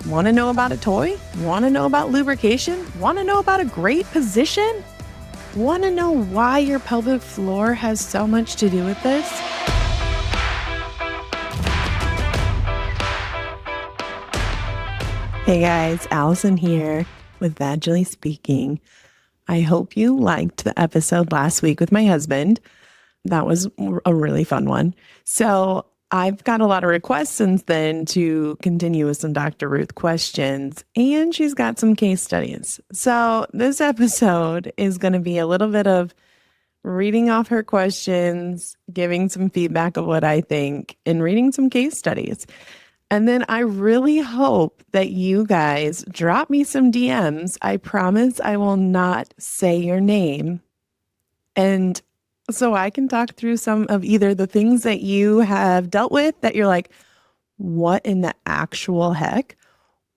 Want to know about a toy? Want to know about lubrication? Want to know about a great position? Want to know why your pelvic floor has so much to do with this? Hey guys, Allison here with Vaginally Speaking. I hope you liked the episode last week with my husband. That was a really fun one. So I've got a lot of requests since then to continue with some Dr. Ruth questions, and she's got some case studies. So this episode is going to be a little bit of reading off her questions, giving some feedback of what I think, and reading some case studies. And then I really hope that you guys drop me some DMs. I promise I will not say your name. And so I can talk through some of either the things that you have dealt with that you're like, what in the actual heck?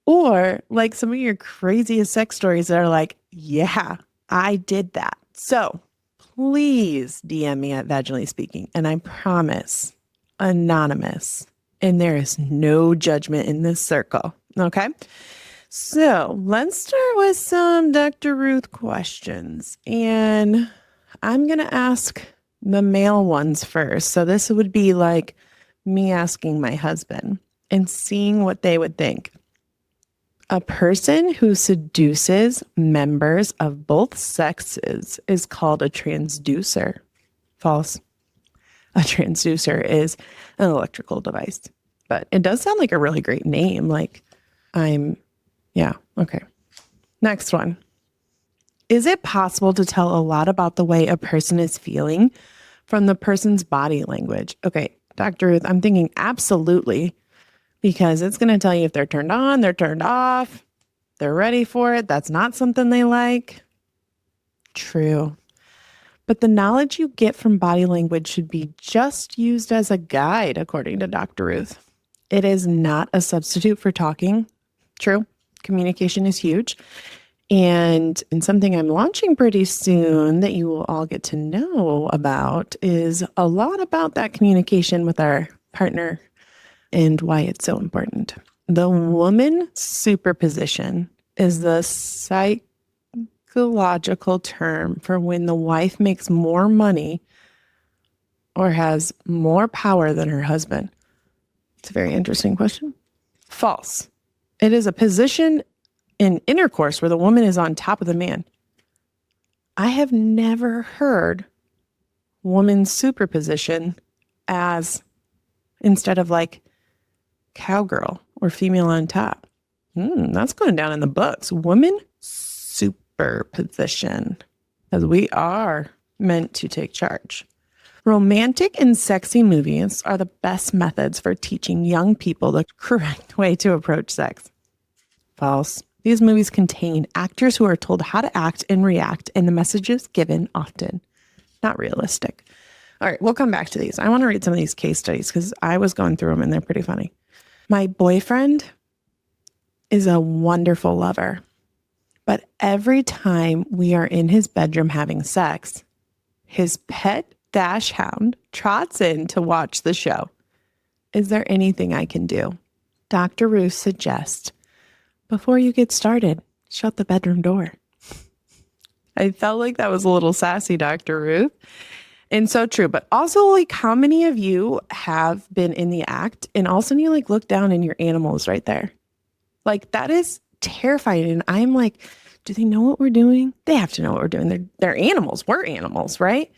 Or like some of your craziest sex stories that are like, yeah, I did that. So please DM me at Vaginally Speaking. And I promise, anonymous. And there is no judgment in this circle. Okay. So let's start with some Dr. Ruth questions. And I'm going to ask the male ones first. So this would be like me asking my husband and seeing what they would think. A person who seduces members of both sexes is called a transducer. False. A transducer is an electrical device, but it does sound like a really great name. Okay. Next one. Is it possible to tell a lot about the way a person is feeling from the person's body language? Okay, Dr. Ruth, I'm thinking absolutely, because it's going to tell you if they're turned on, they're turned off, they're ready for it, that's not something they like. True. But the knowledge you get from body language should be just used as a guide, according to Dr. Ruth. It is not a substitute for talking. True. Communication is huge. And something I'm launching pretty soon that you will all get to know about is a lot about that communication with our partner and why it's so important. The woman superposition is the psychological term for when the wife makes more money or has more power than her husband. It's a very interesting question. False. It is a position in intercourse where the woman is on top of the man. I have never heard woman superposition as instead of like cowgirl or female on top. That's going down in the books. Woman superposition, as we are meant to take charge. Romantic and sexy movies are the best methods for teaching young people the correct way to approach sex. False. These movies contain actors who are told how to act and react, and the messages given often not realistic. All right, we'll come back to these. I want to read some of these case studies because I was going through them and they're pretty funny. My boyfriend is a wonderful lover, but every time we are in his bedroom having sex, his pet dash hound trots in to watch the show. Is there anything I can do? Dr. Ruth suggests, before you get started, shut the bedroom door. I felt like that was a little sassy, Dr. Ruth. And so true. But also, like, how many of you have been in the act and all of a sudden you like look down and your animal is right there? Like, that is terrifying. And I'm like, do they know what we're doing? They have to know what we're doing. They're animals. We're animals, right?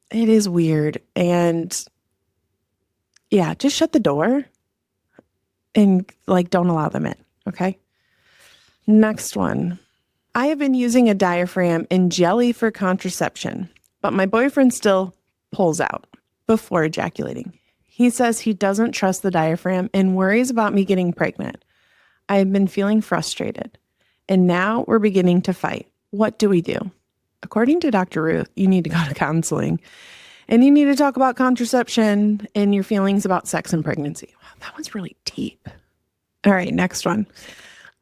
It is weird. And yeah, just shut the door and like don't allow them in. Okay. Next one. I have been using a diaphragm and jelly for contraception, but my boyfriend still pulls out before ejaculating. He says he doesn't trust the diaphragm and worries about me getting pregnant. I have been feeling frustrated, and now we're beginning to fight. What do we do? According to Dr. Ruth, you need to go to counseling, and you need to talk about contraception and your feelings about sex and pregnancy. Wow, that one's really deep. All right, next one.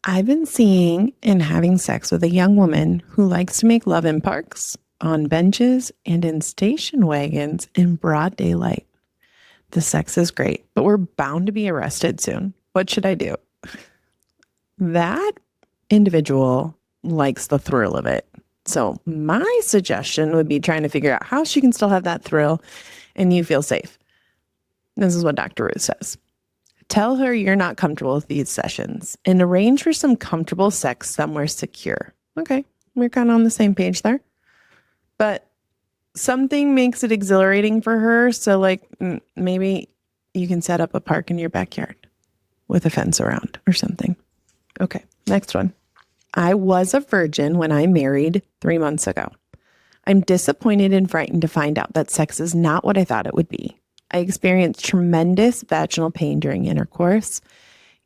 I've been seeing and having sex with a young woman who likes to make love in parks, on benches, and in station wagons in broad daylight. The sex is great, but we're bound to be arrested soon. What should I do? that individual likes the thrill of it. So my suggestion would be trying to figure out how she can still have that thrill and you feel safe. This is what Dr. Ruth says. Tell her you're not comfortable with these sessions and arrange for some comfortable sex somewhere secure. Okay, we're kind of on the same page there. But something makes it exhilarating for her. So like maybe you can set up a park in your backyard with a fence around or something. Okay, next one. I was a virgin when I married 3 months ago. I'm disappointed and frightened to find out that sex is not what I thought it would be. I experienced tremendous vaginal pain during intercourse.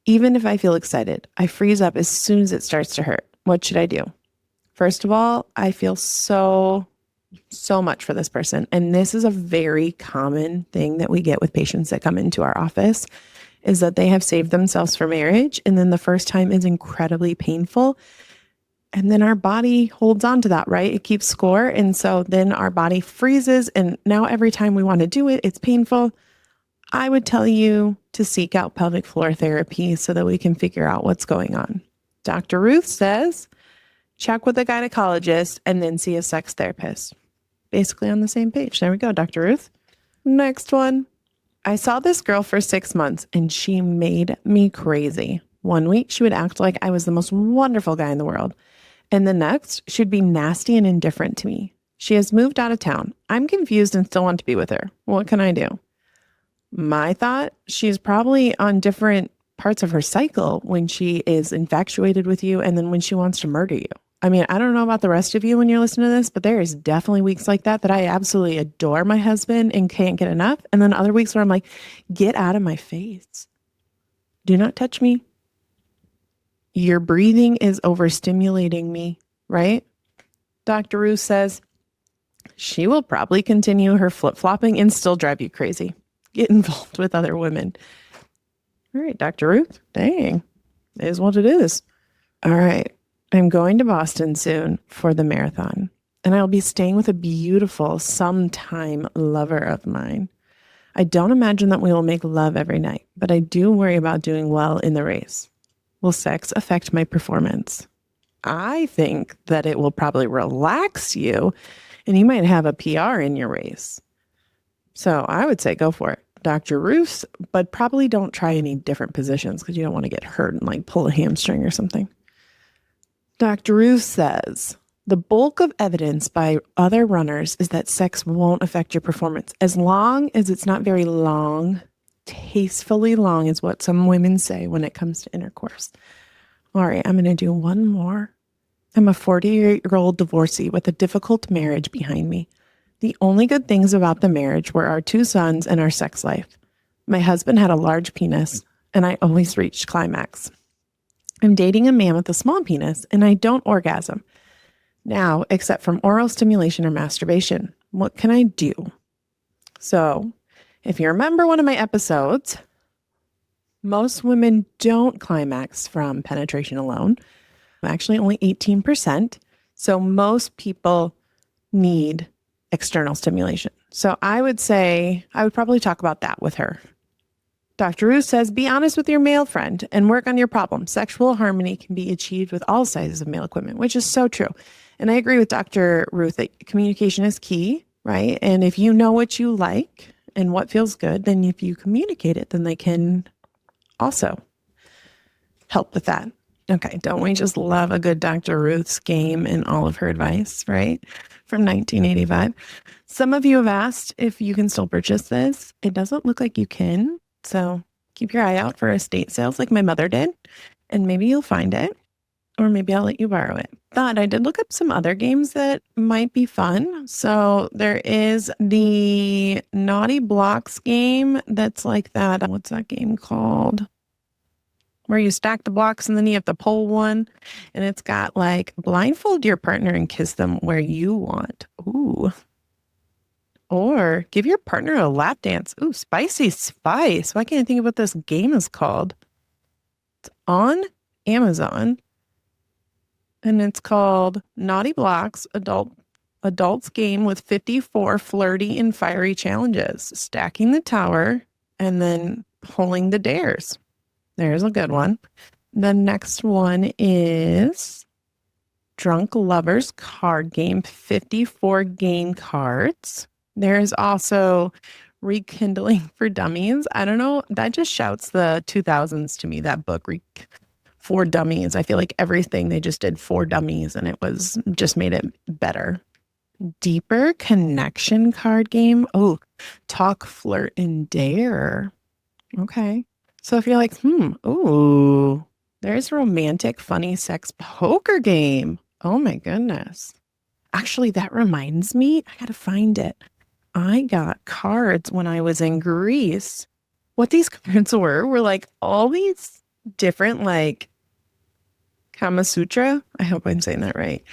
Even if I feel excited, I freeze up as soon as it starts to hurt. What should I do? First of all, I feel so much for this person. And this is a very common thing that we get with patients that come into our office is that they have saved themselves for marriage. And then the first time is incredibly painful. And then our body holds on to that, right? It keeps score. And so then our body freezes. And now every time we want to do it, it's painful. I would tell you to seek out pelvic floor therapy so that we can figure out what's going on. Dr. Ruth says, check with a gynecologist and then see a sex therapist. Basically on the same page. There we go, Dr. Ruth. Next one. I saw this girl for 6 months and she made me crazy. 1 week, she would act like I was the most wonderful guy in the world. And the next, she'd be nasty and indifferent to me. She has moved out of town. I'm confused and still want to be with her. What can I do? My thought, she's probably on different parts of her cycle when she is infatuated with you and then when she wants to murder you. I mean, I don't know about the rest of you when you're listening to this, but there is definitely weeks like that I absolutely adore my husband and can't get enough. And then other weeks where I'm like, get out of my face. Do not touch me. Your breathing is overstimulating me, right? Dr. Ruth says she will probably continue her flip-flopping and still drive you crazy. Get involved with other women. All right, Dr. Ruth, dang, it is what it is. All right, I'm going to Boston soon for the marathon, and I'll be staying with a beautiful sometime lover of mine. I don't imagine that we will make love every night, but I do worry about doing well in the race. Will sex affect my performance? I think that it will probably relax you and you might have a PR in your race. So I would say go for it. Dr. Ruth, but probably don't try any different positions because you don't want to get hurt and like pull a hamstring or something. Dr. Ruth says, the bulk of evidence by other runners is that sex won't affect your performance as long as it's not very long. Tastefully long is what some women say when it comes to intercourse. All right, I'm going to do one more. I'm a 40-year-old divorcee with a difficult marriage behind me. The only good things about the marriage were our 2 sons and our sex life. My husband had a large penis, and I always reached climax. I'm dating a man with a small penis, and I don't orgasm now, except from oral stimulation or masturbation. What can I do? So, if you remember one of my episodes, most women don't climax from penetration alone. Actually, only 18%. So most people need external stimulation. So I would say I would probably talk about that with her. Dr. Ruth says, be honest with your male friend and work on your problem. Sexual harmony can be achieved with all sizes of male equipment, which is so true. And I agree with Dr. Ruth that communication is key, right? And if you know what you like and what feels good, then if you communicate it, then they can also help with that. Okay, don't we just love a good Dr. Ruth's game and all of her advice, right? From 1985. Some of you have asked if you can still purchase this. It doesn't look like you can. So keep your eye out for estate sales like my mother did, and maybe you'll find it, or maybe I'll let you borrow it. But I did look up some other games that might be fun. So there is the Naughty Blocks game that's like that. What's that game called? Where you stack the blocks and then you have to pull one. And it's got like blindfold your partner and kiss them where you want. Ooh. Or give your partner a lap dance. Ooh, Spicy Spice. Why can't I think of what this game is called? It's on Amazon. And it's called Naughty Blocks Adults Game with 54 flirty and fiery challenges. Stacking the tower and then pulling the dares. There's a good one. The next one is Drunk Lovers Card Game, 54 game cards. There's also Rekindling for Dummies. I don't know. That just shouts the 2000s to me, that book, for Dummies. I feel like everything they just did for dummies and it was just made it better. Deeper Connection card game. Oh, Talk, Flirt, and Dare. Okay. So if you're like, ooh, there's romantic, funny sex poker game. Oh my goodness. Actually, that reminds me, I gotta find it. I got cards when I was in Greece. What these cards were like all these different, like, Kama Sutra. I hope I'm saying that right.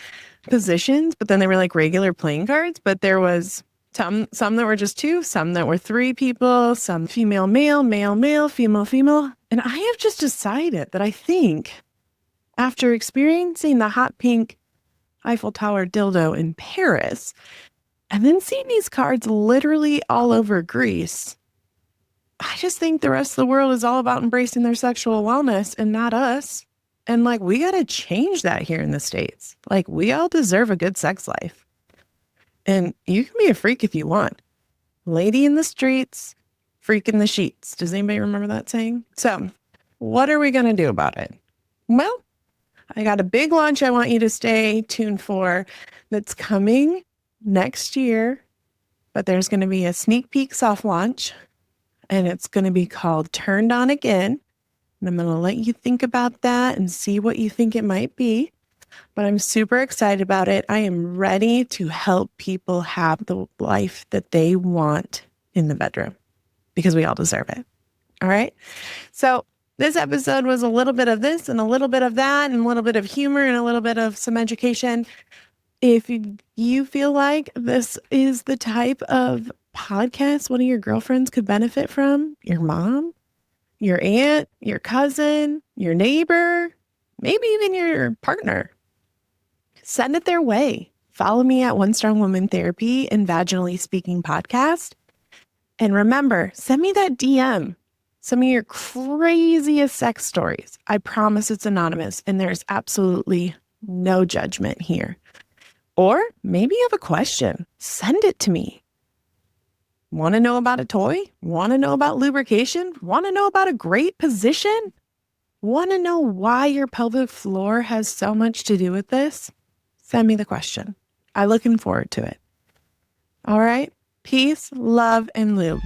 Positions, but then they were like regular playing cards, but there was some that were just two, some that were three people, some female, male, male, male, female, female. And I have just decided that I think after experiencing the hot pink Eiffel Tower dildo in Paris and then seeing these cards literally all over Greece, I just think the rest of the world is all about embracing their sexual wellness and not us. And like, we got to change that here in the States. Like, we all deserve a good sex life. And you can be a freak if you want. Lady in the streets, freak in the sheets. Does anybody remember that saying? So, what are we going to do about it? Well, I got a big launch I want you to stay tuned for that's coming next year. But there's going to be a sneak peek soft launch. And it's going to be called Turned On Again. And I'm going to let you think about that and see what you think it might be. But I'm super excited about it. I am ready to help people have the life that they want in the bedroom because we all deserve it. All right. So this episode was a little bit of this and a little bit of that and a little bit of humor and a little bit of some education. If you feel like this is the type of podcast one of your girlfriends could benefit from, your mom, your aunt, your cousin, your neighbor, maybe even your partner, send it their way. Follow me at One Strong Woman Therapy and Vaginally Speaking Podcast. And remember, send me that DM. Some of your craziest sex stories. I promise it's anonymous and there's absolutely no judgment here. Or maybe you have a question. Send it to me. Want to know about a toy? Want to know about lubrication? Want to know about a great position? Want to know why your pelvic floor has so much to do with this? Send me the question. I'm looking forward to it. All right. Peace, love, and lube.